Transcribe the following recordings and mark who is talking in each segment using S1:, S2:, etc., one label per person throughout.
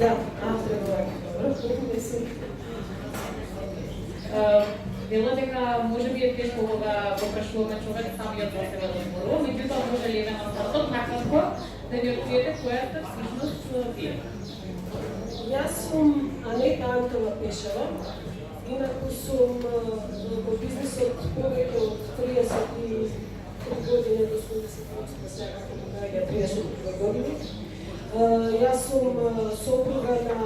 S1: Да, добро.
S2: Вело дека може би е тешко да го прашуваме човек самиот за себе да зборува, меѓутоа може ли на стартот накратко да ни откриете која сте всушност вие?
S1: Јас сум Анета Антова Пешева, инаку сум во бизнисот повеќе од 33 години до 88 сега како гаѓа 32 години. Јас сум сопруга на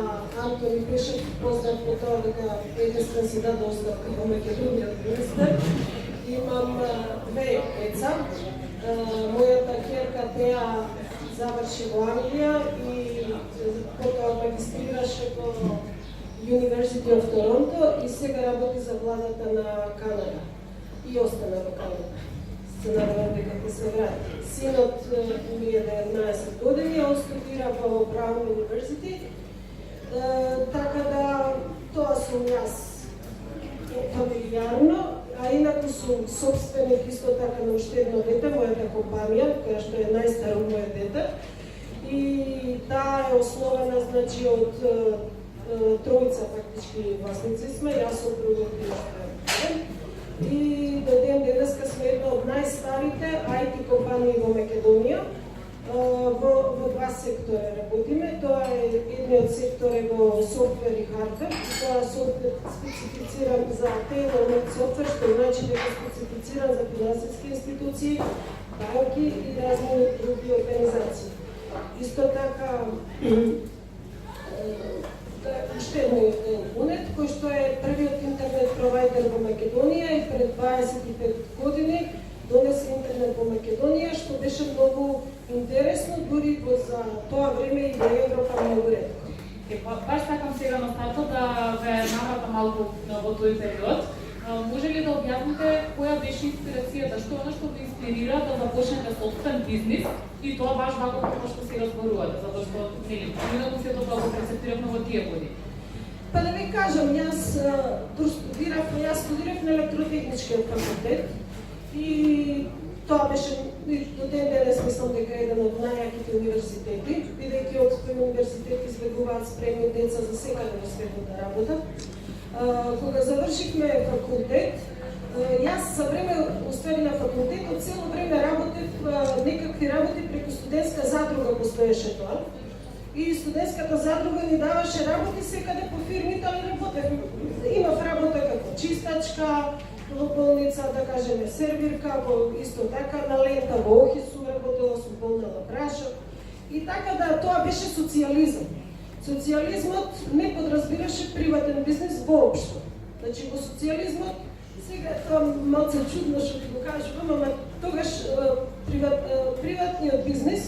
S1: Антони Пешев, познат по тоа дека единствен си даде оставка во Македонијот министер. Имам две деца. Мојата ќерка Теа заврши во Англија и потоа магистрираше во University of Toronto и сега работи за владата на Канада. И остана во Канада. Се надевам дека ќе се врати. Синот ми е 19 години, он студира во Браун University. Така да тоа сум јас фамилијарно, а инаку сум собственик исто така на уште едно дете, мојата компанија, која што е најстаро моје дете. И таа е основана, значи, од тројца фактички власници сме, јас сопругот и и до ден денеска сме една од најстарите IT компании во Македонија. Во два сектора работиме. Тоа е едниот сектор е во софтвер и хардвер. Тоа софтвер специфициран за tailor-made софтвер, што значи дека специфициран за финансиски институции, банки и разни други организации. Исто така уште еден Унет, кој што е првиот интернет провайдер во Македонија и пред 25 години донесе интернет во Македонија, што беше многу интересно, дури за тоа време и во Европа многу ретко.
S2: Баш сакам сега на стартот да ве навратам малку во тој период. Може ли да објасните која беше инспирацијата, што оно што ве инспирира да започнете собствен бизнис и тоа баш вако како што се разборувате, затоа што нели минато се тоа го прецептиравме во тие години?
S1: Па да ви кажам, јас студирав на електротехничкиот факултет и тоа беше до ден денес мислам дека е еден од најаките универзитети, бидејќи од тој универзитет изведуваат спремни деца за секаде во светот да работат. Кога завршивме факултет, јас за време уствари на факултетот цело време работев некакви работи преку студентска задруга постоеше тоа. И студентската задруга ни даваше работи секаде по фирмите, али работев. Имав работа како чистачка во болница, да кажеме сервирка, во исто така на лента во Охису работела, сум полнела прашок. И така да тоа беше социјализам. Социјализмот не подразбираше приватен бизнес воопшто. Значи во социјализмот, сега тоа малце чудно што ти го кажувам, ама тогаш приватниот бизнес,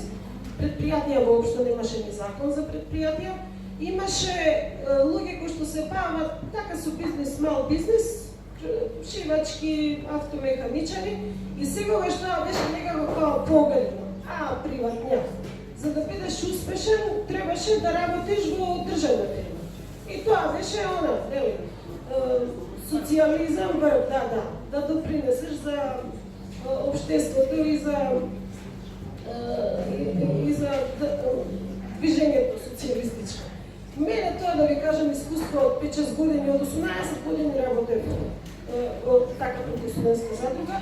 S1: предпријатија воопшто немаше ни закон за предпријатија, имаше луѓе кои што се бават така со бизнес, мал бизнес, шивачки, автомеханичари, и секогаш тоа беше некако као погребно, приватња. За да бидеш успешен, требаше да работиш во државна фирма. И тоа беше нели, социјализам, да допринесеш за општеството и за движењето социјалистичко. Мене тоа, да ви кажам, искуство од 5-6 години, од 18 години работев од така преку студентска задруга.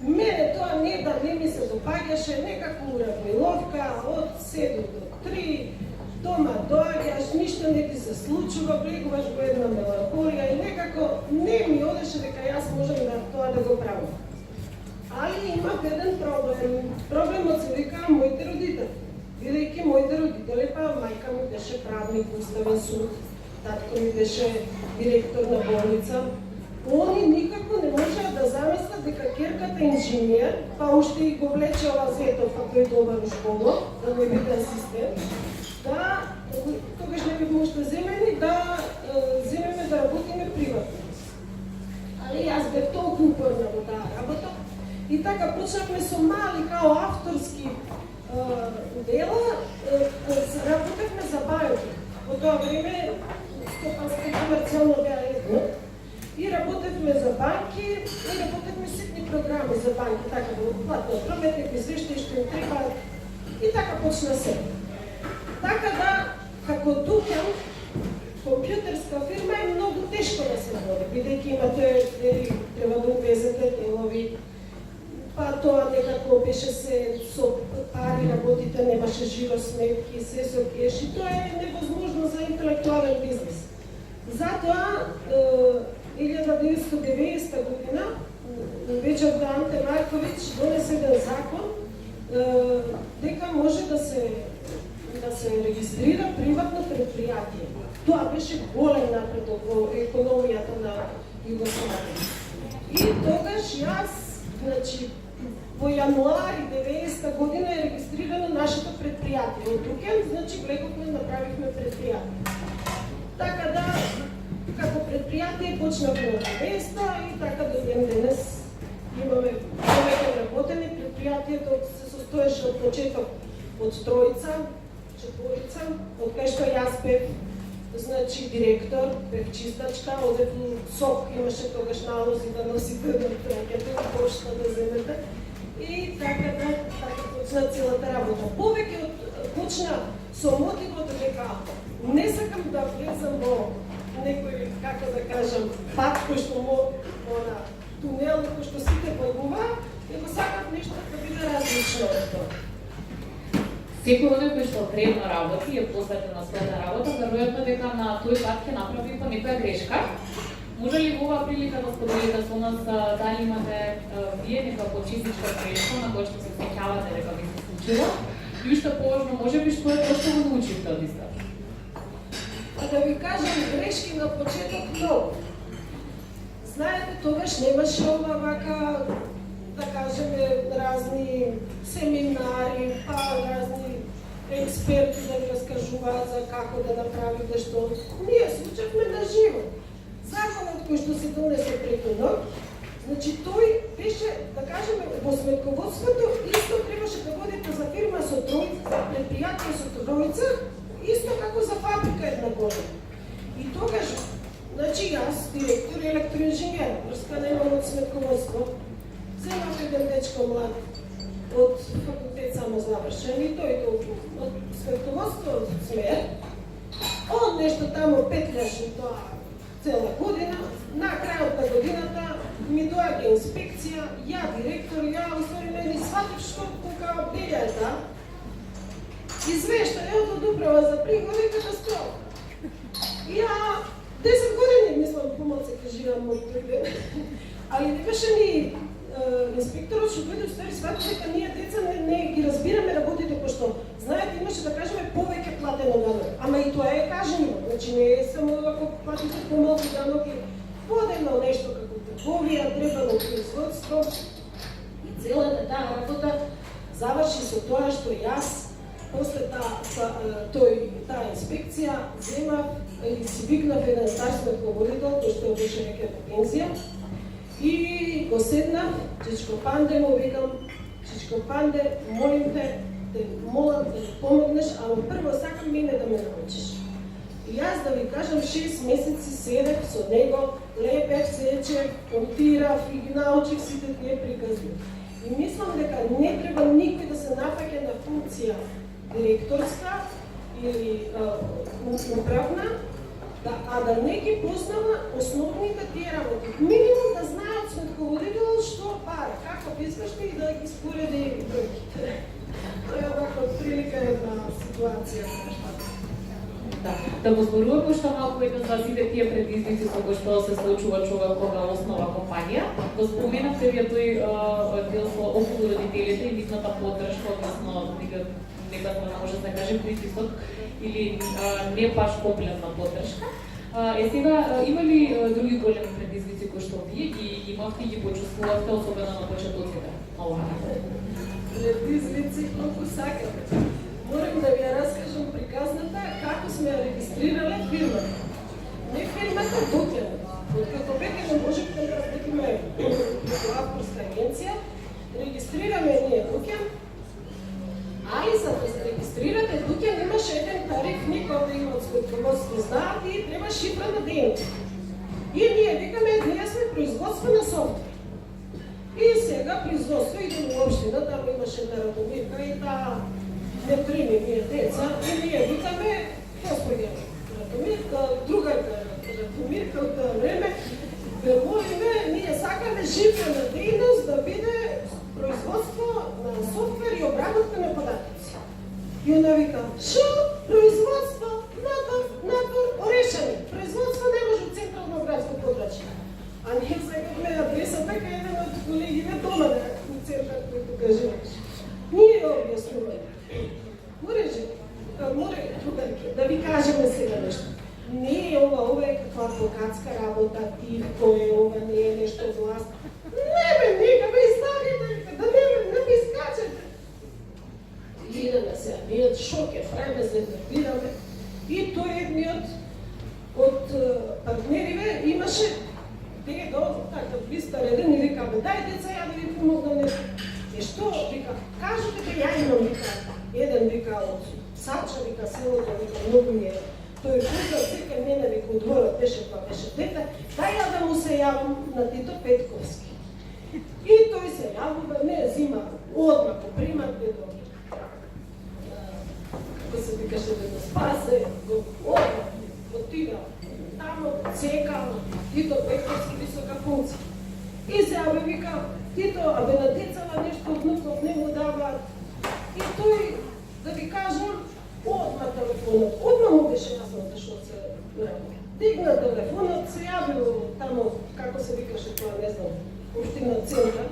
S1: Мене тоа не ми се допаѓаше, некако уравниловка, од 7 до 3, дома доаѓаш, ништо не ти се случува, влегуваш во една меланхолија и некако не ми одеше дека јас можам тоа да го правам. Али имав еден проблем. Проблемот се вика моите родители. Бидејќи моите родители, па мајка ми беше правник, уставен суд, татко ми беше директор на болница. Они никако не можеа да замислат дека ќерката инженер, па уште и го влечела Зетов, а тој добар у школа, да не биде асистент, тогаш не би можете земени да земеме да работиме приватно. Али јас бев толку упорна во таа работа и така почнавме со мали као авторски дела, работевме за Биотек. Во тоа време стопанска комерцијално беа едно. И работевме за банки, и работевме ситни програми за банки, така да платно прометник, извештаи што им треба, и така почна се. Така да, како Дуќан, тешко да се води, бидејќи имате, треба да увезете делови, па тоа некако беше се со пари работите, немаше живо сметки, се со кеш и тоа е невозможно за интелектуален бизнес. Затоа 1990 година вечерта Анте Марковиќ донесе еден закон дека може да се регистрира приватно предпријатие. Тоа беше голем напредок во економијата на Југославија. И тогаш јас, значи, во јануари 90 година е регистрирано нашето предпријатие. Од Дукен, значи, влеговме, направивме предпријатие. Така да, како предпријатие почнавме од 90 и така до ден денес имаме повеќе работени. Предпријатието се состоеше од почеток од тројца, четворица, од кај што јас бев, значи директор, бев чистачка, одев у СОК, имаше тогаш налози да носите да тракете, почта да земете. И така почна целата работа. Повеќе почна со мотивот дека не сакам да влезам во некој, како да кажам, пат кој што на тунел, кој што сите погува, него сакам нешто да биде различно од тоа.
S2: Секој оној кој што вредно работи и е посветен на својата работа, веројатно дека на тој пат ќе направи по некоја грешка. Може ли во оваа прилика да споделите со нас дали имате вие некоја почистичка грешка на која што се сеќавате дека ви се случила? И уште поважно, може би што е тоа што го научивте од иста?
S1: Да ви кажам, грешки на почеток многу. Знаете, тогаш немаше ова вака, да кажеме, разни семинари, па разни експерти да ви раскажуваат за како да направите што. Ние случавме на живо. Законот кој што се донесе преку ноќ, значи тој беше, да кажеме, во сметководството исто требаше да водите за фирма со тројца, за предпријатие со тројца, исто како за фабрика една година. И тогаш, значи јас, директор и електроинженер, врска немам од сметководство, земав еден дечко млад од факултет само завршен и тој од сметководство смер, он нешто тамо петляше тоа цела година, на крајот на годината ми доаѓа инспекција, ја директор, ја уствари не сватив што кога белја е таа. Извештајот од управа за приходи катастрофа. Ја 10 години, мислам, помалце ќе живам од тој ден. Али не беше ни инспекторот што дојде уствари свати дека ние деца не ги разбираме работите кој што знаете имаше да кажеме повеќе платено данок. Ама и тоа е кажено, значи не е само ако платите помалку данок и водено нешто како трговија, требало производство. И целата таа работа заврши со тоа што јас после таа инспекција земав и си викнав еден стар сметководител, тој што беше веќе во пензија. И го седнав, Чичко Панде му викам, Чичко Панде, молим те, молам да ми помогнеш, ама прво сакам мене да ме научиш. И јас да ви кажам 6 месеци седев со него, лепев, сечев, монтирав и ги научих сите тие приказни. И мислам дека не треба никој да се нафаќа на функција директорска или управна, а да не ги познава основните тие работи. Минимум да знаат сметководител што пара, како искаште и да ги спореди бројките. Тоа е вака прилика една ситуација.
S2: Да го зборуваме уште малку за сите тие предизвици со кои што се случува човек кога основа компанија. Го споменавте вие тој дел со околу родителите и нивната поддршка, односно некоја може да каже притисок или не баш комплетна поддршка. Сега има ли други големи предизвици кои што вие ги имавте и ги почувствувавте, особено на почетоците на оваа работа?
S1: Предизвици колку сакате. Морам да ви ја раскажам приказната како сме ја регистрирале фирмата. Не фирмата Дукен. Откако веќе не можехме да работиме преку авторска агенција, регистрираме ние Дукен. Али за да се регистрирате Дукен имаше еден тариф, никој да има од сметководство знаат и треба шифра на дејност. И ние викаме, ние сме производствена софтвер. И сега производство иде во општина, таму имаше една Радомирка и таа не прими ние деца и ние викаме, господи, Радомирка, другарка Радомирка од живна дейност да биде производство на софтвер и обработка на податоци. И она вика, шо? Производство, надвор, орешани. Производство не може от централно градско подрачие. А ние сакаме адреса така еден од колегите дома на центар, който кажеш. Ние ја објаснуваме. Море, другарки, да ви кажеме сега нешто. Не е ова е каква адвокатска работа, кој е ова, не е нешто власт. Не бе, нека ме излагате, да не ми скачате. Идеме сега, ние шок е време за да видаме. И тој едниот од партнериве имаше дедо, така блистар еден и вика, бе, дай деца, ја да ви помогнам нешто. И што? Вика, кажете да ја имам, вика. Еден вика од Сача, вика, селото, вика, многу ми е. Тој пука сека мене, вика, од дворот беше дете, дај ја да му се јавам на Тито Петковски. И тој се јавува, не зима, одма по примат, бедо, како се викаше, бедо, спасе, го одма, отида, тамо, цека, Тито Петковски висока функција. И се јави, вика, Тито, абе на децава нешто внуков не му даваат. И тој, да ви кажам, одма телефонот, одма му беше јасно што се работи. Дигна телефонот, се јавил тамо, како се викаше тоа, не знам, Општина Центар.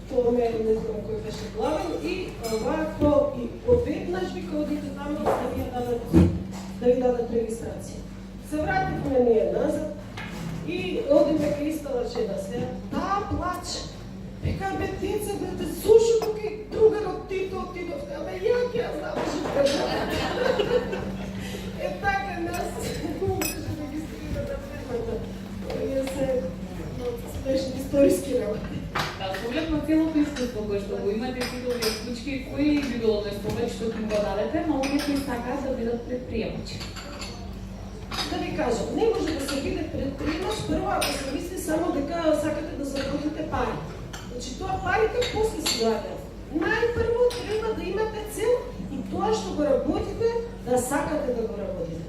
S1: Тоа ме, не знам кој беше главен, и овако, и одеднаш вика одите тамо да ви дадат регистрација. Се вративме ние назад и одиме кај истала жена сега. Таа плаче. Вика, бе, деца, да те слуша тук и другарот Тито отидовте, абе, јак ја заврши пред. Е така нас беше регистрирана фирмата. Тоа се смешни историски работи.
S2: С оглед на целото искуство кое што го имате сите овие случаи, кои би било најповеќе што им го дадете на овие кои сакаат да бидат предприемачи?
S1: Да ви кажам, не може да се биде предприемач прво ако се мисли само дека сакате да заработите пари. Значи тоа парите после се доаѓаат. Најпрво треба да имате цел и тоа што го работите, да сакате да го работите.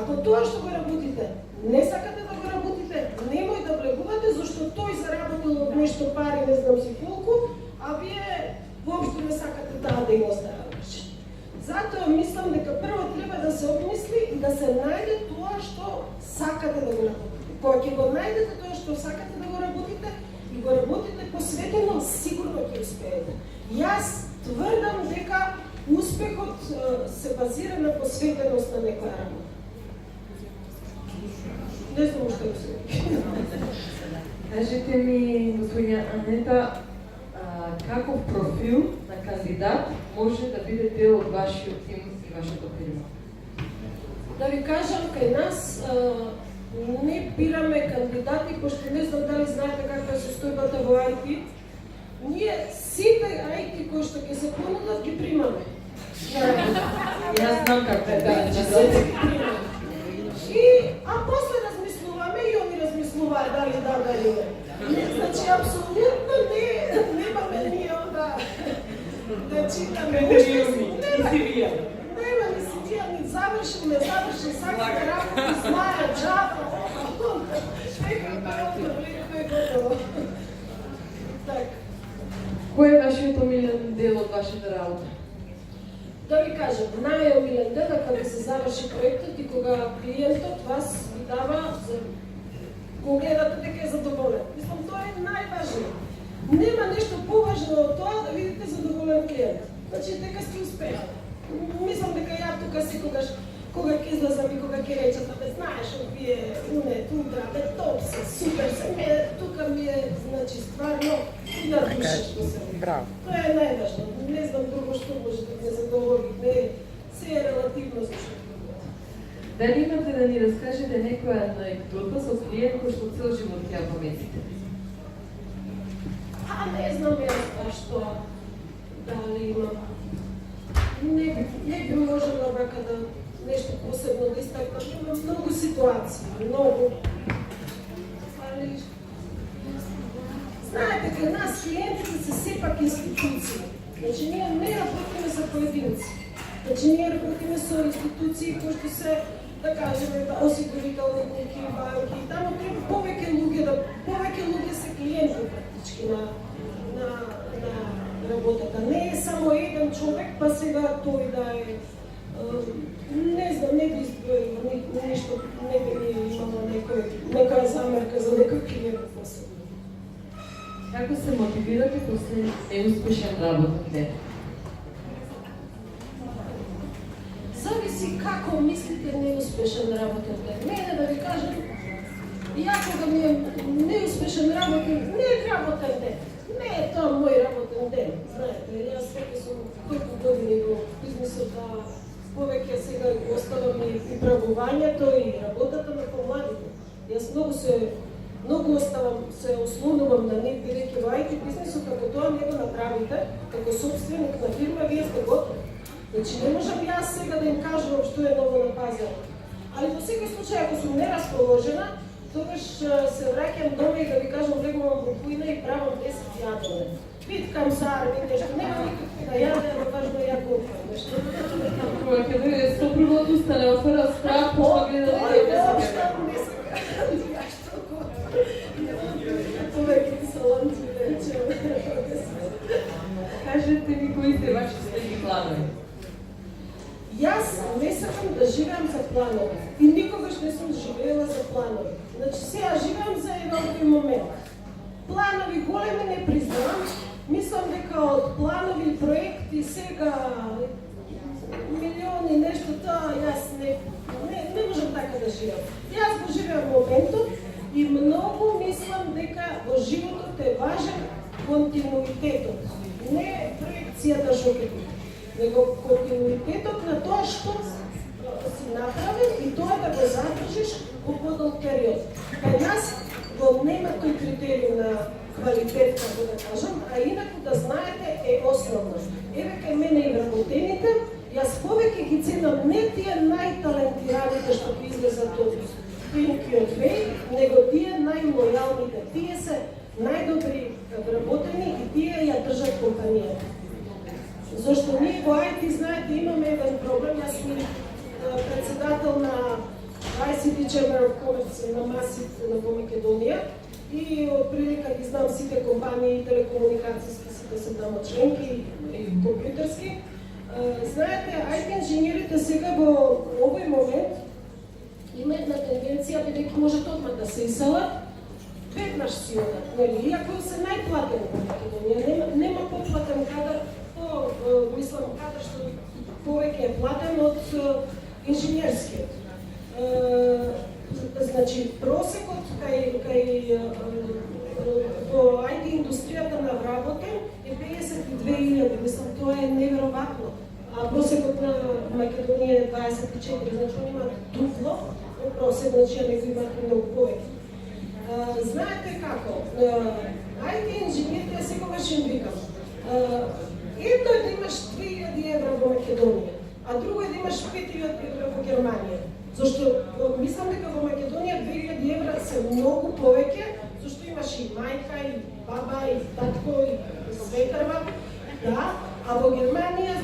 S1: Ако тоа што го работите, не сакате да го работите, немој да влегувате, зашто тој заработил од нешто пари, не знам си колку, а вие воопшто не сакате таа дејност да врши. Затоа мислам дека прво треба да се обмисли и да се најде тоа што сакате да го работите. Кога ќе го најдете тоа што сакате да го работите и го работите посветено, сигурно ќе успеете. Јас тврдам дека успехот се базира на посветеност на некоја работа. Не знам што е се.
S3: Кажете ми, господиня Анета, каков профил на кандидат може да биде дел од вашиот тим и вашата фирма?
S1: Да ви кажам, кај нас не бираме кандидати, пошто не знам дали знаете каква е состојбата во IT. Ние сите IT кои што ќе се понудат ги примаме.
S3: Јас знам каква е таа
S1: сите ги примаме. А после размислуваме и они размислуваат дали да, дали не. Значи, апсолутно немаме ние да читаме CV-ја. Нема ни CV-ја, ни завршил, не завршил, сакате работи, знаја, джаба, е готово. Така.
S3: Кој е вашиот омилен дел од вашата работа?
S1: Да ви кажам, најомилен дел е кога се заврши проектот и кога клиентот вас ви дава, го гледате дека е задоволен. Мислам, тоа е најважно. Нема нешто поважно од тоа да видите задоволен клиент. Значи, дека сте успеали. Мислам дека ја тука секогаш, кога ќе излезам и кога ќе речат, бе, знаеш, овие, тундра, бе, топ се, супер се, тука ми е, значи, стварно, и да душа што се вика.
S4: Браво.
S1: Тоа е најважно. Не знам друго што може да не задоволи, не, се е релативно за што другото.
S3: Дали имате да ни раскажете некоја анекдота со клиент кој што цел живот ќе ја паметите?
S1: Не знам јас што, дали имам. Не би можела вака да нешто посебно да истакнам. Има многу ситуации, многу. Али, знаете, кај нас клиентите се сепак институции. Значи, ние не работиме за поединци. Значи ние работиме со институции кои што се, да кажеме, осигурителни куќи, банки, таму треба повеќе луѓе се клиенти практички на работата. Не е само еден човек, па сега тој да е, не знам, не би изброила ништо, не би имало некоја замерка за некој клиент посебно.
S3: Како се мотивирате после неуспешен работен ден?
S1: Зависи како мислите неуспешен работен ден. Мене да ви кажем, ја кога ми е неуспешен работен, не е работен ден. Не е тоа мој работен ден. Знаете, јас веќе сум толку години во бизнисот, да повеќе сега оставам и правувањето и работата на помладите. Јас многу оставам, се ослонувам на нив, бидејќи во IT бизнисот, ако тоа не го направите, како собственик на фирма, вие сте готови. Значи, не можам јас сега да им кажувам што е ново на пазарот. Али во секој случај, ако сум нерасположена, тогаш се враќам дома и да ви кажам, влегувам во кујна и правам 10 јадене. Питкам се арби, нешто, нема никакви да јаде, ама важно ја готвам нешто.
S3: Кога ќе дојде со првото стане отвора страх, па гледа да
S1: не сака. Јас толку повеќе салонци да речем.
S3: Кажете ми кои сте ваши следни планови?
S1: Јас не сакам да живеам за планови и никогаш не сум живеела за планови. Значи сега живеам за еден момент. Планови големи не признавам, мислам дека од планови проекти сега милиони нешто тоа јас не можам така да живеам. Јас го живеам моментот и многу мислам дека во животот е важен континуитетот, не проекцијата што ќе биде, него континуитетот на тоа што си направил и тоа да го задржиш во подолг период. Кај нас го нема тој критериум на квалитет, како да кажам, а инаку да знаете е основно. Еве кај мене и вработените, јас повеќе ги ценам не тие најталентираните што ги излезат од Think Your Way, него тие најлојалните, тие се најдобри вработени и тие ја држат компанијата. Зашто ние во IT, знаете, имаме еден проблем, јас сум председател на ICT Chamber of Commerce на МАСИТ во Македонија и од прилика ги знам сите компании, телекомуникацијски, сите се тамо членки и компјутерски. Знаете, IT инженерите сега во овој момент има една тенденција, бидејќи можат одмah да се иселат, веднаш си одат, нели? Иако се најплатени во Македонија, нема поплатен кадар, мислам кадар што повеќе е платен од инженерскиот. Значи, просекот кај во IT индустријата на вработен е 52.000, мислам, тоа е неверојатно. А просекот на Македонија е 24, значи он има дупло во просек, значи него имате многу повеќе. Знаете како, IT инженерите секогаш им викам, едно е да имаш 2000 евра во Македонија, а друго е да имаш 5000 евра во Германија. Зашто мислам дека во Македонија 2000 евра се многу повеќе, зашто имаш и мајка, и баба, и татко, и свекрва, да, а во Германија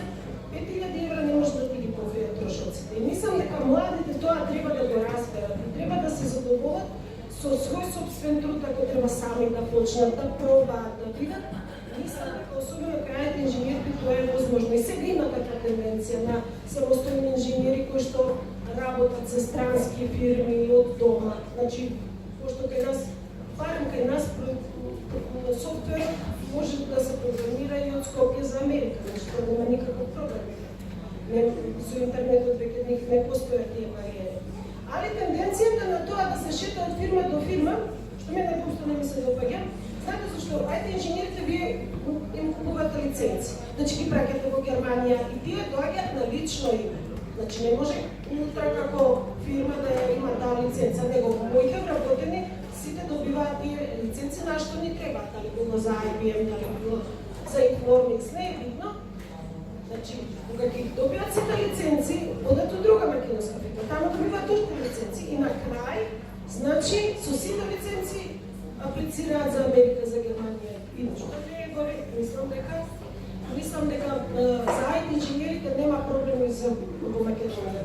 S1: 5000 евра не може да ти ги покријат трошоците. И мислам дека младите тоа треба да го разберат и треба да се задоволат со свој собствен труд, ако треба сами да почнат, да пробаат, да видат. Мислам дека особено кај IT инженерите тоа е возможно. И сега има таква тенденција на самостојни инженери кои што работат за странски фирми од дома. Значи, пошто кај нас, барем кај нас, софтуер може да се програмира и од Скопје за Америка, нешто нема никаков проблем. Со интернетот веќе не постојат тие бариери. Али тенденцијата на тоа да се шета од фирма до фирма, што мене просто не ми се допаѓа, знаете зашто IT инженерите вие им купувате лиценци, значи ги праќате во Германија и тие доаѓаат на лично име. Значи не може утре како фирма да има таа лиценца, него моите вработени сите добиваат тие лиценци на што ни требаат, дали било за IBM, дали било за Informix, не е битно. Значи, кога ги добиваат сите лиценци, одат од друга македонска фирма, таму добиваат уште лиценци и на крај, значи, со сите лиценци аплицираат за Америка, за Германија и што не е горе, мислам дека мислам дека за IT инженерите нема проблеми за во Македонија.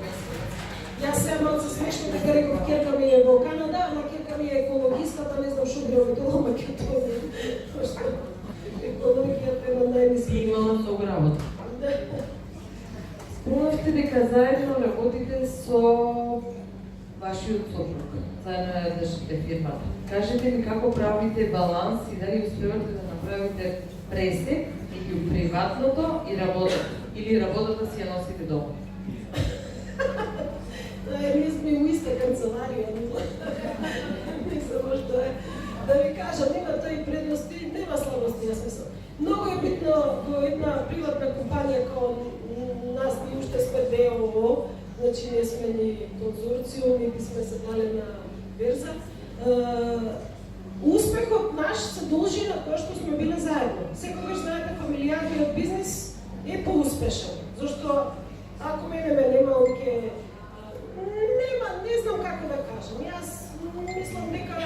S1: Јас се малку смешно дека реков керка ми е во Канада, ама керка ми е екологистата, не знам што би работила Македонија. Пошто екологијата е на најниски.
S3: Имала многу работа. Спомнавте дека заедно работите со вашиот сопруг, заедно ја држите фирмата. Кажете ми како правите баланс и дали успевате да направите пресек меѓу приватното и работата, или работата си ја носите дома?
S1: Ние сме у иста канцеларија. Не само што е. Да ви кажам, нема тој предности, нема слабости, јас мислам. Многу е битно во една приватна компанија како нас, ние уште сме ДОО, значи ние сме ни конзорциум, нити сме се дали на берза. Успехот наш се должи на тоа што сме биле заедно. Секогаш знаете, фамилијарниот бизнис е поуспешен. Зашто ако мене ме нема, не знам како да кажам. Јас мислам дека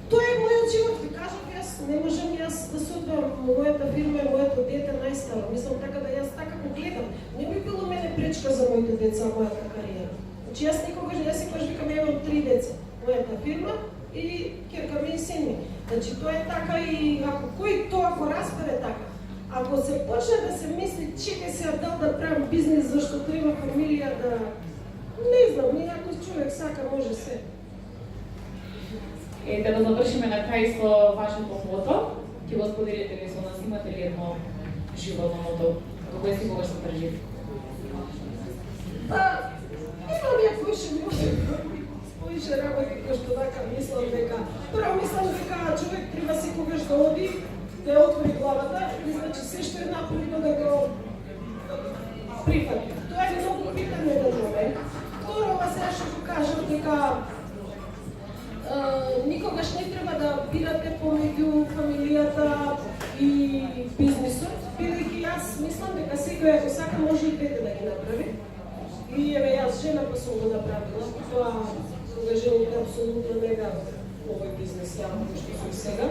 S1: тоа е мојот живот, ви кажам, јас не можам да се одбавам мојата фирма и моето дете најстара. Мислам така да јас така го гледам. Не би било мене пречка за моите деца, мојата кариера. Значи јас секогаш викам, имам 3 деца. Мојата фирма и керка ми и син ми. Значи тоа е така и ако кој тоа го разбере така, ако се почне да се мисли, чекај се дал да правам бизнес, зашто треба фамилија да... Не знам, ако човек сака, може се.
S2: Да завршиме на крај со вашето мото. Ќе го споделите ли со нас? Имате ли едно животно мото до кое си кога се држите?
S1: Имам ја поише работи кој што така мислам дека... Прво мислам дека човек треба секогаш да оди, да отвори главата и значи се што е направено да го прифати. Тоа е многу питање да човек. Второ, ова сега што го кажам дека никогаш не треба да бирате помеѓу фамилијата и бизнисот, бидејќи јас мислам дека секој ако сака може и двете да ги направи. И еве јас жена па сум го направила, тоа кога жените апсолутно не да овој бизнес јавно што сум сега.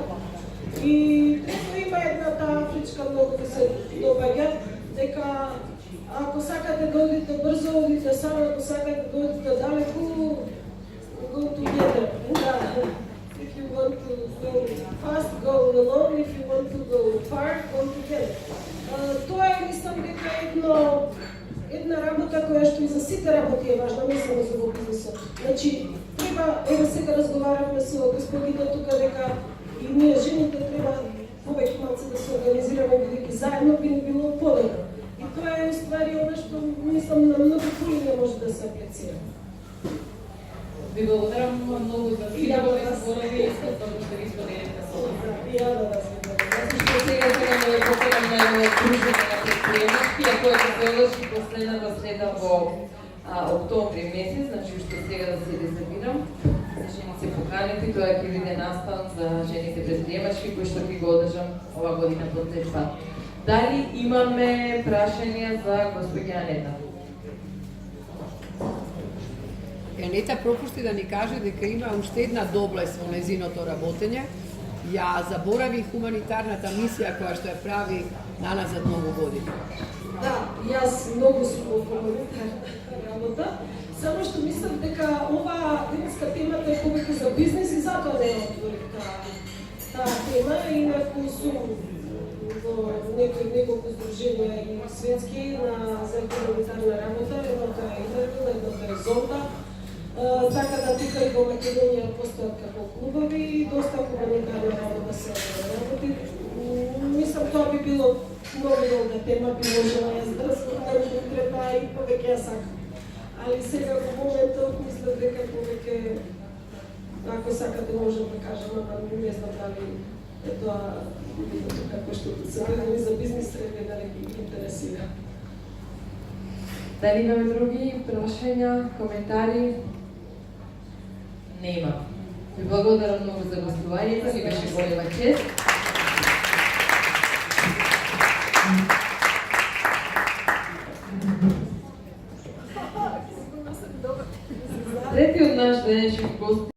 S1: И трето има една таа афричка многу да се доаѓа, дека ако сакате да одите брзо, одите само, ако сакате да одите далеку, go together. If you want to go fast, go alone. If you want to go far, go together. Тоа е, мислам, дека една работа која што и за сите работи е важна, не само за во бизнисот. Значи, треба, еве сега разговаравме со господина тука дека и ние жените треба повеќе малце да се организираме, бидејќи заедно би ни било подобро. И тоа е уствари она што мислам на многу полиња може да се аплицира.
S2: Ви благодарам многу за сите зборови и искуството што ги споделите со нас.
S1: И ја да вас благодарам.
S3: Што сега сакам да ве поканам на едно дружење на предприемачки, а което се одржи последната среда во октомври месец, значи уште сега да се резервирам. Жени се поканети, тоа ќе биде настан за жените предприемачки кој што ќе го одржам ова година по трети пат. Дали имаме прашања за господја Анета?
S4: Енета пропушти да ни каже дека има уште една доблест во незиното работење. Ја заборави хуманитарната мисија која што ја прави наназад многу години.
S1: Да, јас многу сум во хуманитарна работа, само што мислам дека ова денеска темата е повеќе за бизнес и затоа не отворив таа тема. Инаку сум во неколку здруженја и светски за хуманитарна работа, едното е Интервил, едното е Зонта. Така да тука и во Македонија постојат како клубови и доста хуманитарна работа се работи. Мислам, тоа би било многу долга тема, би можела јас да разговарам конкретно и повеќе ја сакам. Али сега во моментот мислам дека повеќе, ако сакате можам да кажам, ама не знам дали е тоа како што се гледам и за бизнес, е дали ги интересира.
S3: Дали имаме други прашања, коментари? Нема. Ви благодарам многу за гостувањето, ни беше голема чест. Третиот наш денешен гост